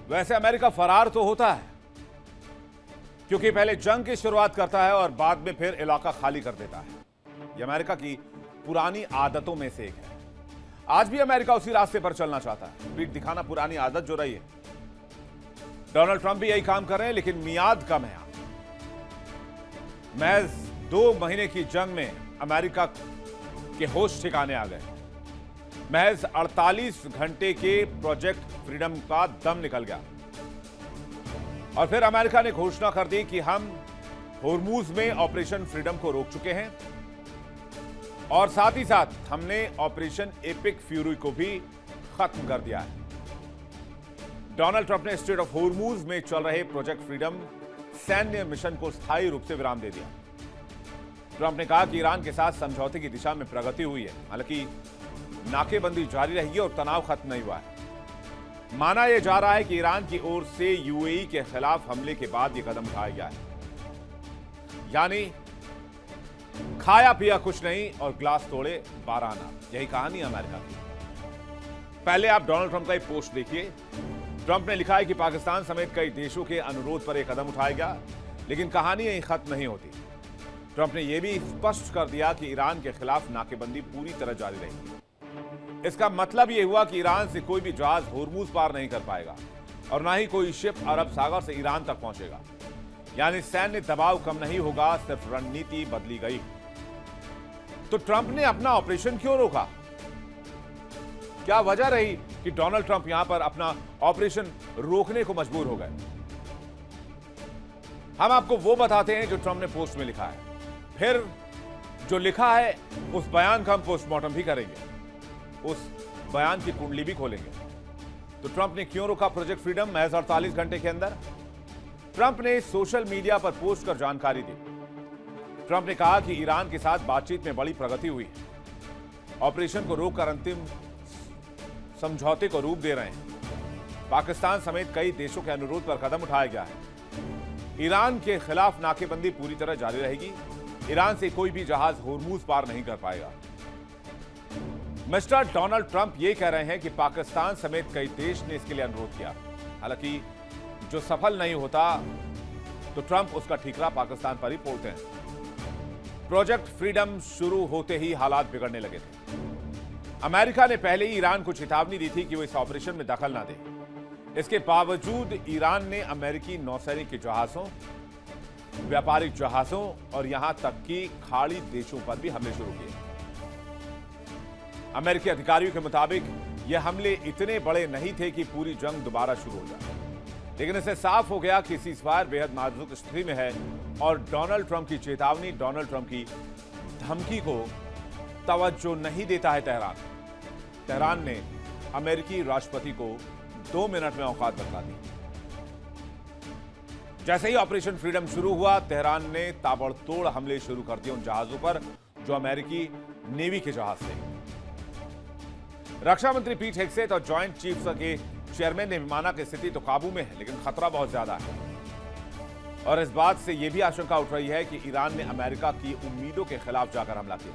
वैसे अमेरिका फरार तो होता है, क्योंकि पहले जंग की शुरुआत करता है और बाद में फिर इलाका खाली कर देता है। यह अमेरिका की पुरानी आदतों में से एक है। आज भी अमेरिका उसी रास्ते पर चलना चाहता है, पीठ दिखाना पुरानी आदत जो रही है। डोनाल्ड ट्रंप भी यही काम कर रहे हैं, लेकिन मियाद कम है। महज 2 महीने की जंग में अमेरिका के होश ठिकाने आ गए। महज 48 घंटे के प्रोजेक्ट फ्रीडम का दम निकल गया और फिर अमेरिका ने घोषणा कर दी कि हम होर्मुज में ऑपरेशन फ्रीडम को रोक चुके हैं और साथ ही साथ हमने ऑपरेशन एपिक फ्यूरी को भी खत्म कर दिया है। डोनाल्ड ट्रंप ने स्ट्रेट ऑफ होर्मुज में चल रहे प्रोजेक्ट फ्रीडम सैन्य मिशन को स्थायी रूप से विराम दे दिया। ट्रंप ने कहा कि ईरान के साथ समझौते की दिशा में प्रगति हुई है, हालांकि नाकेबंदी जारी रहेगी और तनाव खत्म नहीं हुआ है। माना यह जा रहा है कि ईरान की ओर से यूएई के खिलाफ हमले के बाद यह कदम उठाया गया है, यानी खाया पिया कुछ नहीं और ग्लास तोड़े 12 आना। यही कहानी अमेरिका की। पहले आप डोनाल्ड ट्रंप का एक पोस्ट देखिए। ट्रंप ने लिखा है कि पाकिस्तान समेत कई देशों के अनुरोध पर यह कदम उठाया गया, लेकिन कहानी यहीं खत्म नहीं होती। ट्रंप ने यह भी स्पष्ट कर दिया कि ईरान के खिलाफ नाकेबंदी पूरी तरह जारी रहेगी। इसका मतलब यह हुआ कि ईरान से कोई भी जहाज होर्मुज पार नहीं कर पाएगा और ना ही कोई शिप अरब सागर से ईरान तक पहुंचेगा। यानी सैन्य दबाव कम नहीं होगा, सिर्फ रणनीति बदली गई। तो ट्रंप ने अपना ऑपरेशन क्यों रोका? क्या वजह रही कि डोनाल्ड ट्रंप यहां पर अपना ऑपरेशन रोकने को मजबूर हो गए? हम आपको वो बताते हैं जो ट्रंप ने पोस्ट में लिखा है। फिर जो लिखा है उस बयान का हम पोस्टमार्टम भी करेंगे, उस बयान की कुंडली भी खोलेंगे। तो ट्रंप ने क्यों रोका प्रोजेक्ट फ्रीडम महज 48 घंटे के अंदर? ट्रंप ने सोशल मीडिया पर पोस्ट कर जानकारी दी। ट्रंप ने कहा कि ईरान के साथ बातचीत में बड़ी प्रगति हुई है। ऑपरेशन को रोककर अंतिम समझौते को रूप दे रहे हैं। पाकिस्तान समेत कई देशों के अनुरोध पर कदम उठाया गया है। ईरान के खिलाफ नाकेबंदी पूरी तरह जारी रहेगी। ईरान से कोई भी जहाज होर्मुज पार नहीं कर पाएगा। मिस्टर डोनाल्ड ट्रंप ये कह रहे हैं कि पाकिस्तान समेत कई देश ने इसके लिए अनुरोध किया। हालांकि जो सफल नहीं होता तो ट्रंप उसका ठीकरा पाकिस्तान पर ही पोड़ते हैं। प्रोजेक्ट फ्रीडम शुरू होते ही हालात बिगड़ने लगे थे। अमेरिका ने पहले ही ईरान को चेतावनी दी थी कि वो इस ऑपरेशन में दखल ना दे। इसके बावजूद ईरान ने अमेरिकी नौसैनिक के जहाजों, व्यापारिक जहाजों और यहां तक कि खाड़ी देशों पर भी हमले शुरू किए। अमेरिकी अधिकारियों के मुताबिक यह हमले इतने बड़े नहीं थे कि पूरी जंग दोबारा शुरू हो जाए, लेकिन इससे साफ हो गया कि सीज़फायर बेहद नाजुक स्थिति में है और डोनाल्ड ट्रंप की चेतावनी, डोनाल्ड ट्रंप की धमकी को तवज्जो नहीं देता है तेहरान। तेहरान ने अमेरिकी राष्ट्रपति को 2 मिनट में औकात बता दी। जैसे ही ऑपरेशन फ्रीडम शुरू हुआ, तेहरान ने ताबड़तोड़ हमले शुरू कर दिए उन जहाजों पर जो अमेरिकी नेवी के जहाज थे। रक्षा मंत्री पीट हेग्सेथ और जॉइंट चीफ्स के चेयरमैन ने माना कि स्थिति तो काबू में है, लेकिन खतरा बहुत ज्यादा है। और इस बात से यह भी आशंका उठ रही है कि ईरान ने अमेरिका की उम्मीदों के खिलाफ जाकर हमला किया,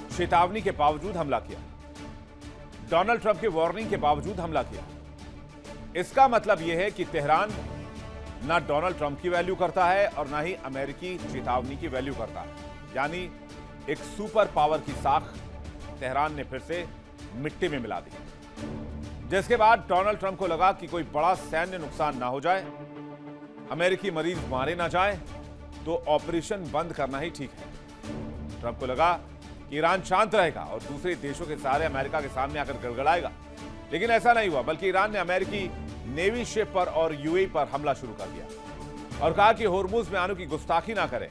चेतावनी के बावजूद हमला किया, डोनाल्ड ट्रंप के वार्निंग के बावजूद हमला किया। इसका मतलब यह है कि तेहरान ना डोनाल्ड ट्रंप की वैल्यू करता है और ना ही अमेरिकी चेतावनी की वैल्यू करता है। यानी एक सुपर पावर की साख तेहरान ने फिर से मिट्टी में मिला दी, जिसके बाद डोनाल्ड ट्रंप को लगा कि कोई बड़ा सैन्य नुकसान ना हो जाए, अमेरिकी मरीज मारे ना जाए, तो ऑपरेशन बंद करना ही ठीक है। ट्रंप को लगा कि ईरान शांत रहेगा और दूसरे देशों के सारे अमेरिका के सामने आकर गड़गड़ाएगा, लेकिन ऐसा नहीं हुआ, बल्कि ईरान ने अमेरिकी नेवी शिप पर और यूएई पर हमला शुरू कर दिया और कहा कि होर्मुज में आने की गुस्ताखी ना करें।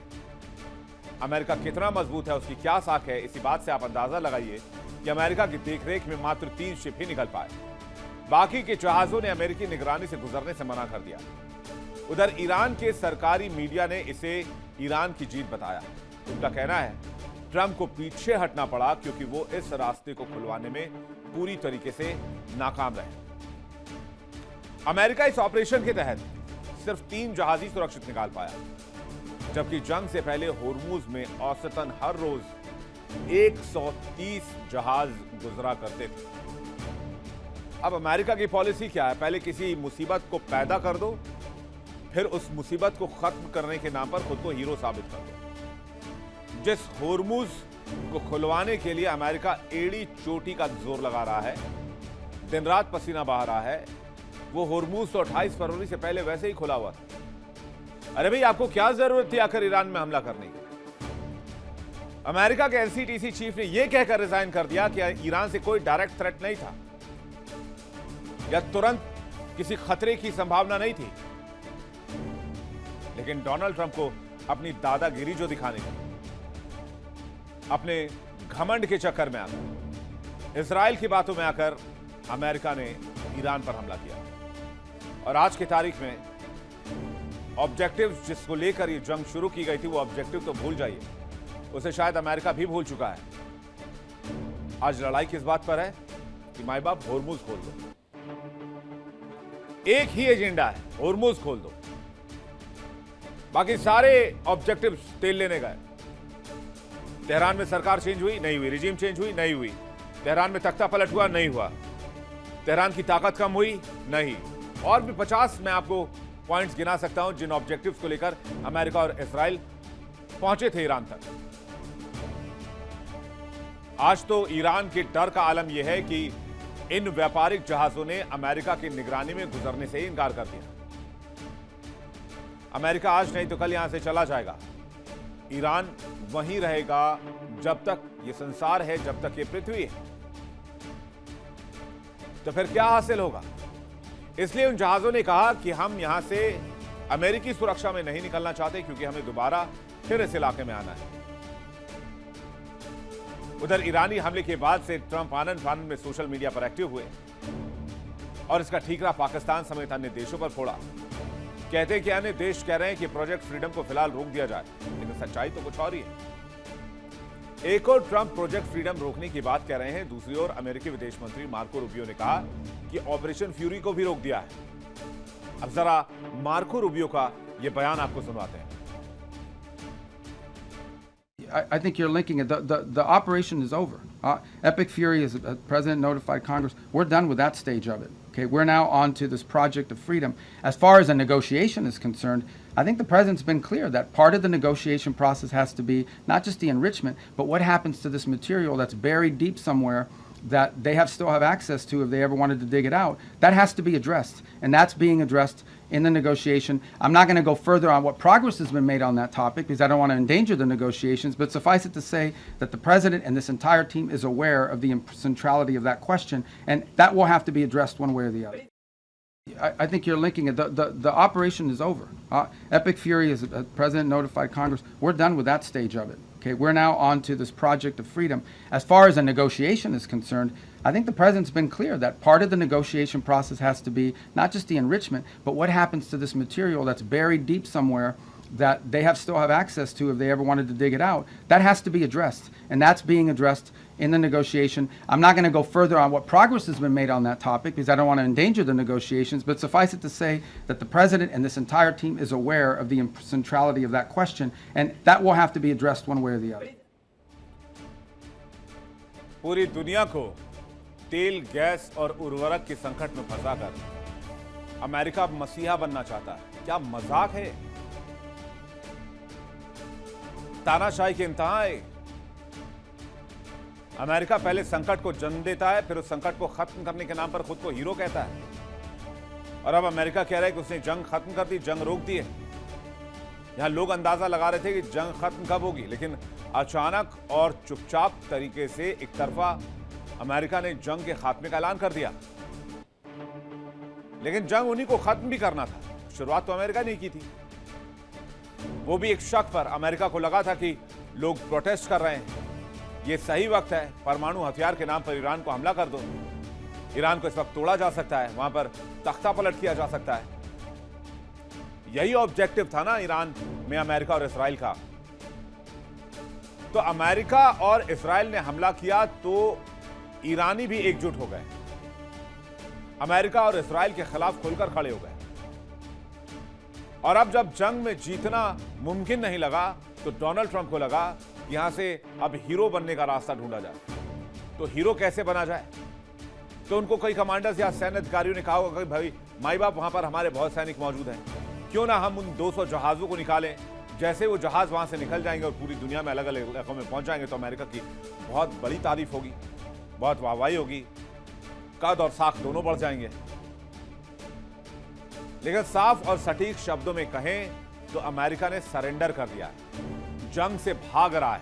अमेरिका कितना मजबूत है, उसकी क्या साख है, इसी बात से आप अंदाजा लगाइए कि अमेरिका की देखरेख में मात्र 3 शिप ही निकल पाए। बाकी के जहाजों ने अमेरिकी निगरानी से गुजरने से मना कर दिया। उधर ईरान के सरकारी मीडिया ने इसे ईरान की जीत बताया। उनका कहना है ट्रंप को पीछे हटना पड़ा क्योंकि वो इस रास्ते को खुलवाने में पूरी तरीके से नाकाम रहे। अमेरिका इस ऑपरेशन के तहत सिर्फ 3 जहाज ही सुरक्षित निकाल पाया, जबकि जंग से पहले होर्मुज में औसतन हर रोज 130 जहाज गुजरा करते थे। अब अमेरिका की पॉलिसी क्या है? पहले किसी मुसीबत को पैदा कर दो, फिर उस मुसीबत को खत्म करने के नाम पर खुद को हीरो साबित कर दो। जिस होर्मुज को खुलवाने के लिए अमेरिका एड़ी चोटी का जोर लगा रहा है, दिन रात पसीना बहा रहा है, वो होर्मुज तो 28 फरवरी से पहले वैसे ही खुला हुआ था। अरे भाई, आपको क्या जरूरत थी आखिर ईरान में हमला करने की? अमेरिका के एनसीटीसी चीफ ने यह कहकर रिजाइन कर दिया कि ईरान से कोई डायरेक्ट थ्रेट नहीं था या तुरंत किसी खतरे की संभावना नहीं थी। लेकिन डोनाल्ड ट्रंप को अपनी दादागिरी जो दिखाने की, अपने घमंड के चक्कर में आकर, इजराइल की बातों में आकर अमेरिका ने ईरान पर हमला किया। और आज की तारीख में ऑब्जेक्टिव जिसको लेकर ये जंग शुरू की गई थी, वो ऑब्जेक्टिव तो भूल जाइए, उसे शायद अमेरिका भी भूल चुका है। आज लड़ाई किस बात पर है कि माई बाप होर्मुज खोल दो। एक ही एजेंडा है, होर्मुज खोल दो। बाकी सारे ऑब्जेक्टिव तेल लेने गए। तेहरान में सरकार चेंज हुई, नहीं हुई। रिजीम चेंज हुई, नहीं हुई। तेहरान में तख्ता पलट हुआ, नहीं हुआ। तेहरान की ताकत कम हुई, नहीं। और भी 50 मैं आपको पॉइंट्स गिना सकता हूं जिन ऑब्जेक्टिव्स को लेकर अमेरिका और इजराइल पहुंचे थे ईरान तक। आज तो ईरान के डर का आलम यह है कि इन व्यापारिक जहाजों ने अमेरिका की निगरानी में गुजरने से ही इनकार कर दिया। अमेरिका आज नहीं तो कल यहां से चला जाएगा। ईरान वहीं रहेगा जब तक ये संसार है, जब तक ये पृथ्वी है। तो फिर क्या हासिल होगा? इसलिए उन जहाजों ने कहा कि हम यहां से अमेरिकी सुरक्षा में नहीं निकलना चाहते, क्योंकि हमें दोबारा फिर इस इलाके में आना है। उधर ईरानी हमले के बाद से ट्रंप आनंद फानंद में सोशल मीडिया पर एक्टिव हुए और इसका ठीकरा पाकिस्तान समेत अन्य देशों पर फोड़ा। कहते हैं कि अन्य देश कह रहे हैं कि प्रोजेक्ट फ्रीडम को फिलहाल रोक दिया जाए, लेकिन सच्चाई तो कुछ और ही है। एक और ट्रंप प्रोजेक्ट फ्रीडम रोकने की बात कह रहे हैं, दूसरी ओर अमेरिकी विदेश मंत्री मार्को रूबियो ने कहा कि ऑपरेशन फ्यूरी को भी रोक दिया है। अब जरा मार्को रूबियो का यह बयान आपको सुनवाते हैं। I think you're linking it. The operation is over. Epic Fury, as the president notified Congress, we're done with that stage of it. Okay, we're now on to this project of freedom. As far as a negotiation is concerned, I think the president's been clear that part of the negotiation process has to be not just the enrichment, but what happens to this material that's buried deep somewhere that they still have access to if they ever wanted to dig it out. That has to be addressed, and that's being addressed in the negotiation. I'm not going to go further on what progress has been made on that topic because I don't want to endanger the negotiations, but suffice it to say that the president and this entire team is aware of the centrality of that question, and that will have to be addressed one way or the other. I think you're linking it. The operation is over. Epic Fury, as the president notified Congress, we're done with that stage of it. Okay, we're now on to this project of freedom. As far as a negotiation is concerned, I think the president's been clear that part of the negotiation process has to be not just the enrichment, but what happens to this material that's buried deep somewhere that they still have access to if they ever wanted to dig it out. That has to be addressed, and that's being addressed in the negotiation. I'm not going to go further on what progress has been made on that topic because I don't want to endanger the negotiations, but suffice it to say that the president and this entire team is aware of the centrality of that question, and that will have to be addressed one way or the other. पूरी दुनिया को तेल, gas और उर्वरक के संकट में फंसाकर America मसीहा बनना चाहता है। क्या मजाक है? तानाशाही के इंतहा है। अमेरिका पहले संकट को जन्म देता है, फिर उस संकट को खत्म करने के नाम पर खुद को हीरो कहता है। और अब अमेरिका कह रहा है कि उसने जंग खत्म कर दी, जंग रोक दी है। यहां लोग अंदाजा लगा रहे थे कि जंग खत्म कब होगी, लेकिन अचानक और चुपचाप तरीके से एक तरफा अमेरिका ने जंग के खात्मे का ऐलान कर दिया। लेकिन जंग उन्हीं को खत्म भी करना था। शुरुआत तो अमेरिका ने की थी। वो भी एक शक पर। अमेरिका को लगा था कि लोग प्रोटेस्ट कर रहे हैं, ये सही वक्त है, परमाणु हथियार के नाम पर ईरान को हमला कर दो। ईरान को इस वक्त तोड़ा जा सकता है, वहां पर तख्ता पलट किया जा सकता है। यही ऑब्जेक्टिव था ना ईरान में अमेरिका और इजराइल का। तो अमेरिका और इजराइल ने हमला किया तो ईरानी भी एकजुट हो गए, अमेरिका और इजराइल के खिलाफ खुलकर खड़े हो गए। और अब जब जंग में जीतना मुमकिन नहीं लगा तो डोनाल्ड ट्रंप को लगा कि यहां से अब हीरो बनने का रास्ता ढूंढा जाए। तो हीरो कैसे बना जाए? तो उनको कई कमांडर्स या सैन्य अधिकारियों ने कहा होगा कि भाई माई बाप वहां पर हमारे बहुत सैनिक मौजूद हैं, क्यों ना हम उन 200 जहाजों को निकालें। जैसे वो जहाज वहां से निकल जाएंगे और पूरी दुनिया में अलग अलग इलाकों में पहुंच जाएंगे तो अमेरिका की बहुत बड़ी तारीफ होगी, बहुत वाहवाही होगी, कद और साख दोनों बढ़ जाएंगे। लेकिन साफ और सटीक शब्दों में कहें तो अमेरिका ने सरेंडर कर दिया है, जंग से भाग रहा है,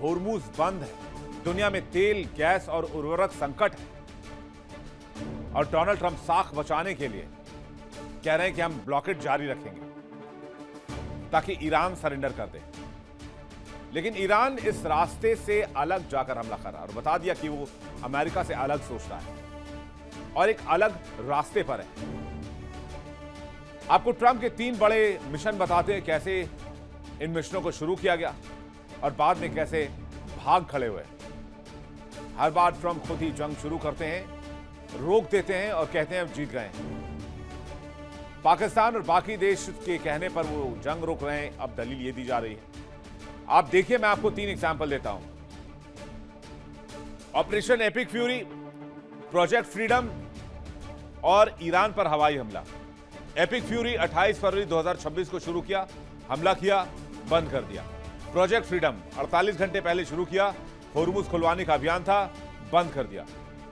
होर्मुज बंद है, दुनिया में तेल, गैस और उर्वरक संकट है और डोनाल्ड ट्रंप साख बचाने के लिए कह रहे हैं कि हम ब्लॉकेट जारी रखेंगे ताकि ईरान सरेंडर कर दे। लेकिन ईरान इस रास्ते से अलग जाकर हमला कर रहा है और बता दिया कि वो अमेरिका से अलग सोचता है और एक अलग रास्ते पर है। आपको ट्रंप के 3 बड़े मिशन बताते हैं, कैसे इन मिशनों को शुरू किया गया और बाद में कैसे भाग खड़े हुए। हर बार ट्रंप खुद ही जंग शुरू करते हैं, रोक देते हैं और कहते हैं अब जीत गए। पाकिस्तान और बाकी देश के कहने पर वो जंग रोक रहे हैं, अब दलील ये दी जा रही है। आप देखिए, मैं आपको 3 एग्जाम्पल देता हूं। Operation epic fury, project freedom और ईरान पर हवाई हमला। एपिक फ्यूरी 28 फरवरी 2026 को शुरू किया, हमला किया, बंद कर दिया। प्रोजेक्ट फ्रीडम 48 घंटे पहले शुरू किया, होर्मुज खुलवाने का अभियान था, बंद कर दिया।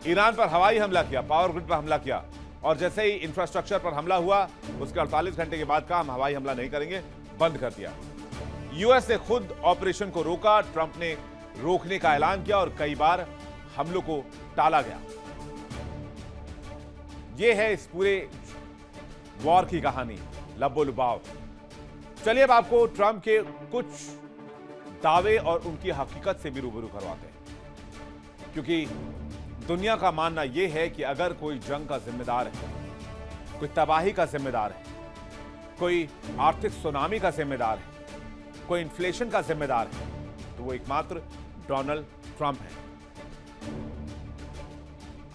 ईरान पर हवाई हमला किया, पावर ग्रिड पर हमला किया और जैसे ही इंफ्रास्ट्रक्चर पर हमला हुआ उसके 48 घंटे के बाद कहा हम हवाई हमला नहीं करेंगे, बंद कर दिया। यूएस ने खुद ऑपरेशन को रोका, ट्रंप ने रोकने का ऐलान किया और कई बार हमलों को टाला गया। यह है इस पूरे वॉर की कहानी, लब्बो लुबाव। चलिए अब आपको ट्रंप के कुछ दावे और उनकी हकीकत से भी रूबरू करवाते हैं, क्योंकि दुनिया का मानना यह है कि अगर कोई जंग का जिम्मेदार है, कोई तबाही का जिम्मेदार है, कोई आर्थिक सुनामी का जिम्मेदार है, कोई इन्फ्लेशन का जिम्मेदार है, तो वो एकमात्र डोनाल्ड ट्रंप है।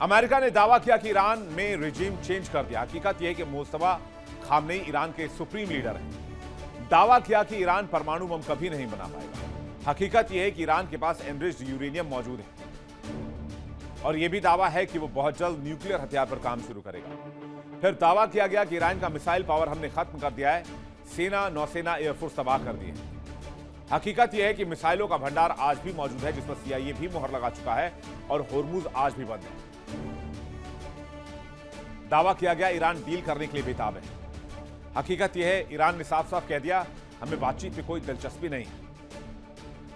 अमेरिका ने दावा किया कि ईरान में रिजीम चेंज कर दिया। हकीकत यह है कि मुस्तफा खामनेई ईरान के सुप्रीम लीडर हैं। दावा किया कि ईरान परमाणु बम कभी नहीं बना पाएगा। हकीकत यह है कि ईरान के पास एनरिच्ड यूरेनियम मौजूद है और यह भी दावा है कि वो बहुत जल्द न्यूक्लियर हथियार पर काम शुरू करेगा। फिर दावा किया गया कि ईरान का मिसाइल पावर हमने खत्म कर दिया है, सेना, नौसेना, एयरफोर्स तबाह कर दी है। हकीकत यह है कि मिसाइलों का भंडार आज भी मौजूद है, जिस पर CIA भी मुहर लगा चुका है और होर्मुज आज भी बंद है। दावा किया गया ईरान डील करने के लिए बेताब है। हकीकत यह है ईरान ने साफ साफ कह दिया हमें बातचीत में कोई दिलचस्पी नहीं है,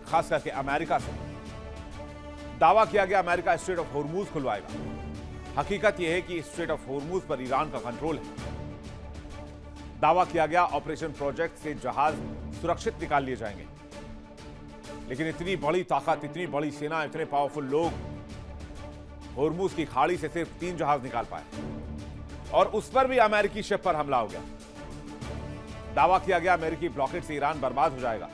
खास करके अमेरिका से। दावा किया गया अमेरिका स्ट्रेट ऑफ होर्मुज खुलवाएगा। हकीकत यह है कि स्ट्रेट ऑफ होर्मुज पर ईरान का कंट्रोल है। दावा किया गया ऑपरेशन प्रोजेक्ट से जहाज सुरक्षित निकाल लिए जाएंगे, लेकिन इतनी बड़ी ताकत, इतनी बड़ी सेना, इतने पावरफुल लोग होर्मुज की खाड़ी से सिर्फ 3 जहाज निकाल पाए और उस पर भी अमेरिकी शिप पर हमला हो गया। दावा किया गया अमेरिकी ब्लॉकेट से ईरान बर्बाद हो जाएगा।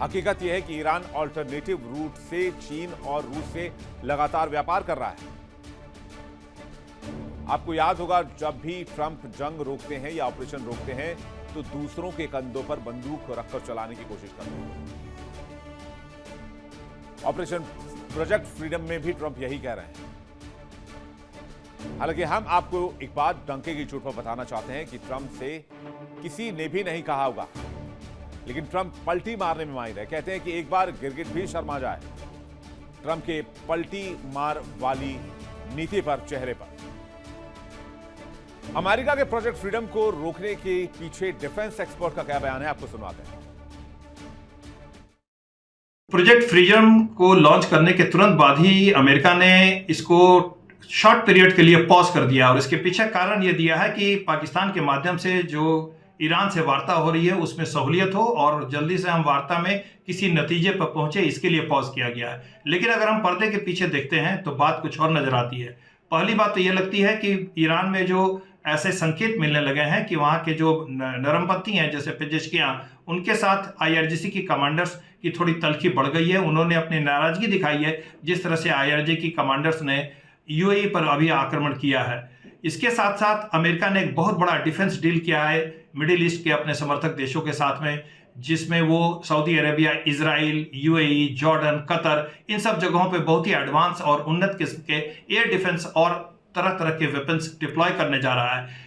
हकीकत यह है कि ईरान ऑल्टरनेटिव रूट से चीन और रूस से लगातार व्यापार कर रहा है। आपको याद होगा जब भी ट्रंप जंग रोकते हैं या ऑपरेशन रोकते हैं तो दूसरों के कंधों पर बंदूक रखकर चलाने की कोशिश करते हैं। ऑपरेशन प्रोजेक्ट फ्रीडम में भी ट्रंप यही कह रहे हैं। हालांकि हम आपको एक बात डंके की चोट पर बताना चाहते हैं कि ट्रंप से किसी ने भी नहीं कहा होगा, लेकिन ट्रंप पलटी मारने में माहिर है। कहते हैं कि एक बार गिरगिट भी शर्मा जाए ट्रंप के पलटी मार वाली नीति पर, चेहरे पर। अमेरिका के प्रोजेक्ट फ्रीडम को रोकने के पीछे डिफेंस एक्सपर्ट का क्या बयान है, आपको सुनवाते हैं। प्रोजेक्ट फ्रीडम को लॉन्च करने के तुरंत बाद ही अमेरिका ने इसको शॉर्ट पीरियड के लिए पॉज कर दिया और इसके पीछे कारण यह दिया है कि पाकिस्तान के माध्यम से जो ईरान से वार्ता हो रही है उसमें सहूलियत हो और जल्दी से हम वार्ता में किसी नतीजे पर पहुंचे, इसके लिए पॉज किया गया है। लेकिन अगर हम पर्दे के पीछे देखते हैं तो बात कुछ और नजर आती है। पहली बात तो यह लगती है कि ईरान में जो ऐसे संकेत मिलने लगे हैं कि वहाँ के जो नरमपंथी हैं जैसे पेजेशकियां, उनके साथ IRGC की कमांडर्स की थोड़ी तल्खी बढ़ गई है। उन्होंने अपनी नाराजगी दिखाई है जिस तरह से IRGC की कमांडर्स ने UAE पर अभी आक्रमण किया है। इसके साथ साथ अमेरिका ने एक बहुत बड़ा डिफेंस डील किया है मिडिल ईस्ट के अपने समर्थक देशों के साथ में, जिसमें वो Saudi Arabia, Israel, UAE, Jordan, Qatar, इन सब जगहों पे बहुत ही एडवांस और उन्नत किस्म के एयर डिफेंस और तरह तरह के वेपन्स डिप्लॉय करने जा रहा है।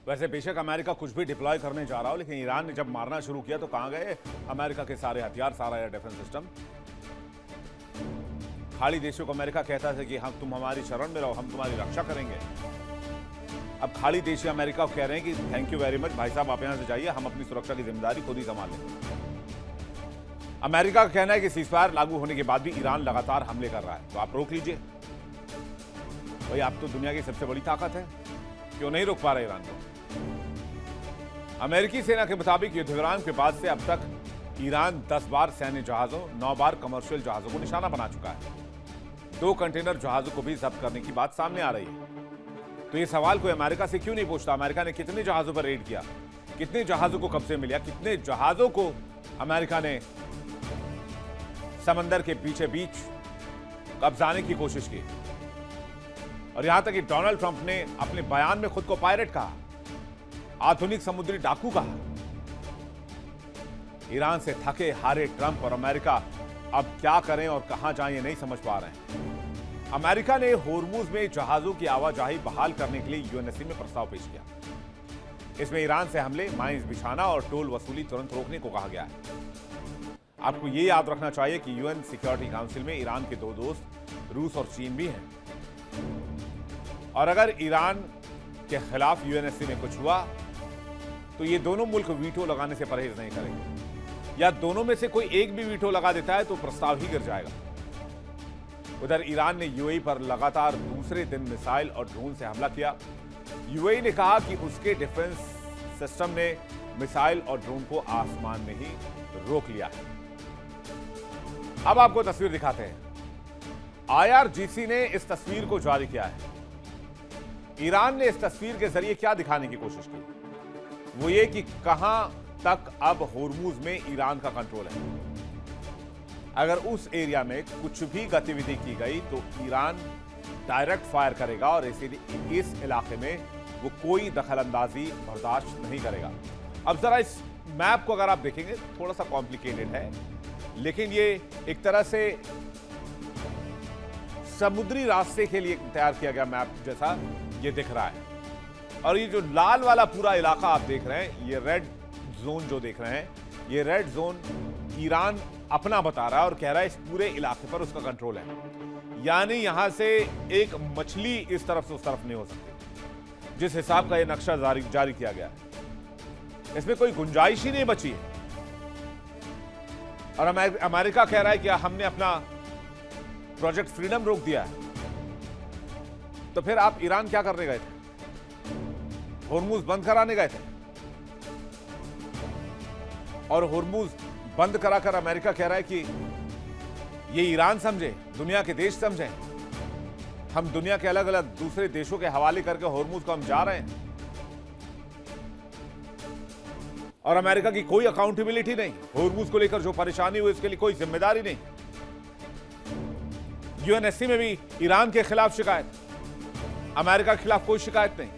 वैसे बेशक अमेरिका कुछ भी डिप्लॉय करने जा रहा हो, लेकिन ईरान ने जब मारना शुरू किया तो कहां गए अमेरिका के सारे हथियार, सारा एयर डिफेंस सिस्टम? खाड़ी देशों को अमेरिका कहता था कि हम तुम हमारी शरण में रहो, हम तुम्हारी रक्षा करेंगे। अब खाड़ी देश अमेरिका को कह रहे हैं कि थैंक यू वेरी मच भाई साहब, आप यहां से जाइए, हम अपनी सुरक्षा की जिम्मेदारी खुद ही संभाल लेंगे। अमेरिका का कहना है कि सीजफायर लागू होने के बाद भी ईरान लगातार हमले कर रहा है, तो आप रोक लीजिए। भाई आप तो दुनिया की सबसे बड़ी ताकत है, क्यों नहीं रोक पा रहे ईरान को? अमेरिकी सेना के मुताबिक युद्धविराम के बाद से अब तक ईरान 10 बार सैन्य जहाजों, 9 बार कमर्शियल जहाजों को निशाना बना चुका है। 2 कंटेनर जहाजों को भी जब्त करने की बात सामने आ रही है। तो ये सवाल कोई अमेरिका से क्यों नहीं पूछता, अमेरिका ने कितने जहाजों पर रेड किया, कितने जहाजों को कब्जे में लिया, कितने जहाजों को अमेरिका ने समंदर के बीचे बीच कब्जाने की कोशिश की। और यहां तक कि डोनाल्ड ट्रंप ने अपने बयान में खुद को पायरेट कहा, आधुनिक समुद्री डाकू कहा। ईरान से थके हारे ट्रंप और अमेरिका अब क्या करें और कहां जाएं ये नहीं समझ पा रहे हैं। अमेरिका ने होर्मुज में जहाजों की आवाजाही बहाल करने के लिए यूएनएससी में प्रस्ताव पेश किया। इसमें ईरान से हमले, माइंस बिछाना और टोल वसूली तुरंत रोकने को कहा गया है। आपको यह याद रखना चाहिए कि यूएन सिक्योरिटी काउंसिल में ईरान के 2 दोस्त रूस और चीन भी हैं। और अगर ईरान के खिलाफ यूएनएससी में कुछ हुआ तो ये दोनों मुल्क वीटो लगाने से परहेज नहीं करेंगे, या दोनों में से कोई एक भी वीटो लगा देता है तो प्रस्ताव ही गिर जाएगा। उधर ईरान ने यूएई पर लगातार दूसरे दिन मिसाइल और ड्रोन से हमला किया। यूएई ने कहा कि उसके डिफेंस सिस्टम ने मिसाइल और ड्रोन को आसमान में ही रोक लिया है। अब आपको तस्वीर दिखाते हैं। आईआरजीसी ने इस तस्वीर को जारी किया है। ईरान ने इस तस्वीर के जरिए क्या दिखाने की कोशिश की, वो ये कि कहां तक अब होर्मुज में ईरान का कंट्रोल है। अगर उस एरिया में कुछ भी गतिविधि की गई तो ईरान डायरेक्ट फायर करेगा और इसीलिए इस इलाके में वो कोई दखलंदाजी बर्दाश्त नहीं करेगा। अब जरा इस मैप को अगर आप देखेंगे, थोड़ा सा कॉम्प्लिकेटेड है, लेकिन ये एक तरह से समुद्री रास्ते के लिए तैयार किया गया मैप जैसा ये दिख रहा है। और ये जो लाल वाला पूरा इलाका आप देख रहे हैं, ये रेड जोन जो देख रहे हैं, ये रेड जोन ईरान अपना बता रहा है और कह रहा है इस पूरे इलाके पर उसका कंट्रोल है। यानी यहां से एक मछली इस तरफ से उस तरफ नहीं हो सकती, जिस हिसाब का ये नक्शा जारी किया गया है। इसमें कोई गुंजाइश ही नहीं बची है। और अमेरिका कह रहा है कि हमने अपना प्रोजेक्ट फ्रीडम रोक दिया है। तो फिर आप ईरान क्या करने गए थे? होर्मुज बंद कराने गए थे। और होर्मुज बंद कराकर अमेरिका कह रहा है कि ये ईरान समझे, दुनिया के देश समझे, हम दुनिया के अलग अलग दूसरे देशों के हवाले करके होर्मुज को हम जा रहे हैं। और अमेरिका की कोई अकाउंटेबिलिटी नहीं, होर्मुज को लेकर जो परेशानी हुई उसके लिए कोई जिम्मेदारी नहीं। यूएनएससी में भी ईरान के खिलाफ शिकायत, अमेरिका के खिलाफ कोई शिकायत नहीं।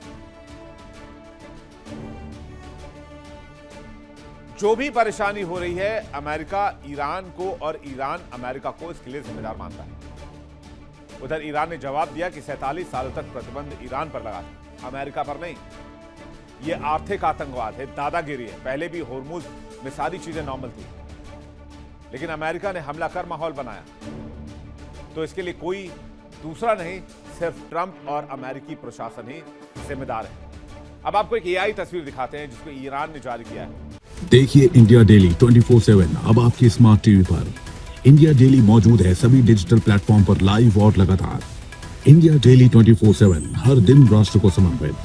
जो भी परेशानी हो रही है, अमेरिका ईरान को और ईरान अमेरिका को इसके लिए जिम्मेदार मानता है। उधर ईरान ने जवाब दिया कि 47 सालों तक प्रतिबंध ईरान पर लगा था, अमेरिका पर नहीं। यह आर्थिक आतंकवाद है, दादागिरी है। पहले भी होर्मुज में सारी चीजें नॉर्मल थी, लेकिन अमेरिका ने हमला कर माहौल बनाया। तो इसके लिए कोई दूसरा नहीं, सिर्फ ट्रंप और अमेरिकी प्रशासन ही जिम्मेदार है। अब आपको एक एआई तस्वीर दिखाते हैं जिसको ईरान ने जारी किया है। देखिए इंडिया डेली 24/7 अब आपकी स्मार्ट टीवी पर। इंडिया डेली मौजूद है सभी डिजिटल प्लेटफॉर्म पर लाइव और लगातार। इंडिया डेली 24/7 हर दिन राष्ट्र को समर्पित।